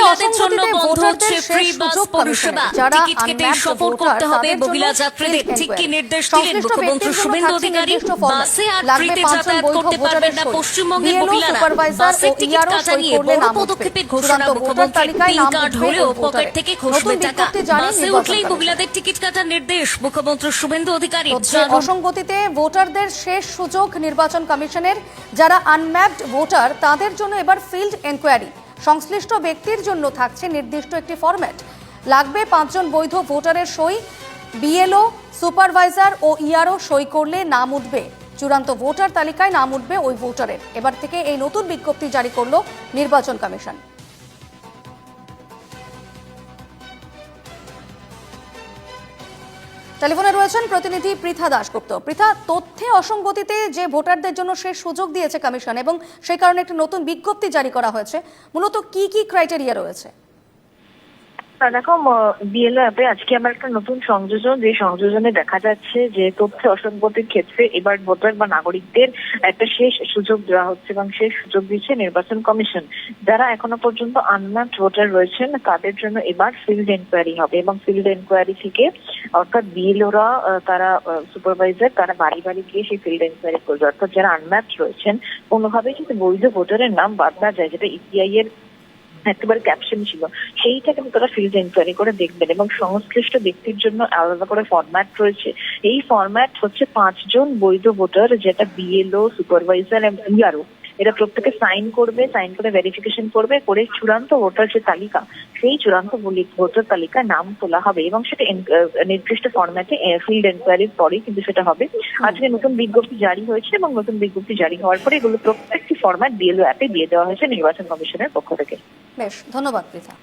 মহিলাদের জন্য বন্ধ হচ্ছে ফ্রি বাস পরিষেবা। টিকিট কেটে সফর করতে হবে মহিলা যাত্রীদের। ঠিক কি নির্দেশ দিলেন মুখ্যমন্ত্রী শুভেন্দু অধিকারী? বাসে আর ফ্রিতে যাতায়াত করতে পারবেন না পশ্চিমবঙ্গের মহিলারা। বাসে টিকিট কাটা নিয়ে বড় পদক্ষেপের ঘোষণা মুখ্যমন্ত্রী। পিন কার্ড হলেও পকেট থেকে খসবে টাকা। বাসে উঠলেই মহিলাদের টিকিট কাটার নির্দেশ মুখ্যমন্ত্রী শুভেন্দু অধিকারী। অসঙ্গতিতে ভোটারদের শেষ সুযোগ নির্বাচন কমিশনের। যারা আনম্যাপড ভোটার তাদের জন্য এবার ফিল্ড এনকোয়ারি। সংশ্লিষ্ট ব্যক্তির জন্য থাকছে নির্দিষ্ট একটি ফরম্যাট। লাগবে 5 জন বৈধ ভোটারের সই। বিএলও, সুপারভাইজার ও ইআরও সই করলে নাম উঠবে। চূড়ান্ত ভোটার তালিকায় নাম উঠবে ওই ভোটারের। এবার থেকে এই নতুন বিজ্ঞপ্তি জারি করলো নির্বাচন কমিশন। টেলিফোনে রয়েছেন প্রতিনিধি পৃথা দাশগুপ্ত। পৃথা, তথ্যে অসঙ্গতিতে যে ভোটারদের জন্য সে সুযোগ দিয়েছে কমিশন এবং সেই কারণে একটা নতুন বিজ্ঞপ্তি জারি করা হয়েছে, মূলত কি কি ক্রাইটেরিয়া রয়েছে? দেখো, বিএলও অ্যাপে আজকে আমার একটা নতুন সংযোজন, যে সংযোজনে দেখা যাচ্ছে যে তথ্যে অসঙ্গতির ক্ষেত্রে এবার ভোটার বা নাগরিকদের একটা শেষ সুযোগ দেওয়া হচ্ছে এবং শেষ সুযোগ দিচ্ছে নির্বাচন কমিশন। যারা এখনো পর্যন্ত আনম্যাপড ভোটার রয়েছেন তাদের জন্য এবার ফিল্ড এনকোয়ারি হবে এবং ফিল্ড এনকোয়ারি থেকে অর্থাৎ বিএলওরা, তারা সুপারভাইজার, তারা বাড়ি বাড়ি গিয়ে সেই ফিল্ড এনকোয়ারি করবে। অর্থাৎ যারা আনম্যাপড রয়েছেন কোনোভাবেই যদি বৈধ ভোটারের নাম বাদ না যায়, যেটা ইপিআই এর একেবারে ক্যাপশন ছিল, সেইটাকে তারা ফিল্ড এনকোয়ারি করে দেখবেন এবং সংশ্লিষ্ট ব্যক্তির জন্য আলাদা করে ফরম্যাট রয়েছে। এই ফরম্যাট হচ্ছে 5 জন বৈধ ভোটার, যেটা বিএলও, সুপারভাইজার এবং ইআরও, এরা প্রত্যেকে সাইন করবে, সাইন করে ভেরিফিকেশন করবে, করে চূড়ান্ত ভোটার যে তালিকা, সেই চূড়ান্ত ভোটার তালিকায় নাম তোলা হবে এবং সেটা নির্দিষ্ট ফরম্যাটে ফিল্ড এনকোয়ারির পরেই কিন্তু সেটা হবে। আজকে নতুন বিজ্ঞপ্তি জারি হয়েছে এবং নতুন বিজ্ঞপ্তি জারি হওয়ার পরে এগুলো প্রত্যেকটি ফরম্যাট বিএলও অ্যাপে দিয়ে দেওয়া হয়েছে নির্বাচন কমিশনের পক্ষ থেকে। বেশ, ধন্যবাদ পৃথা।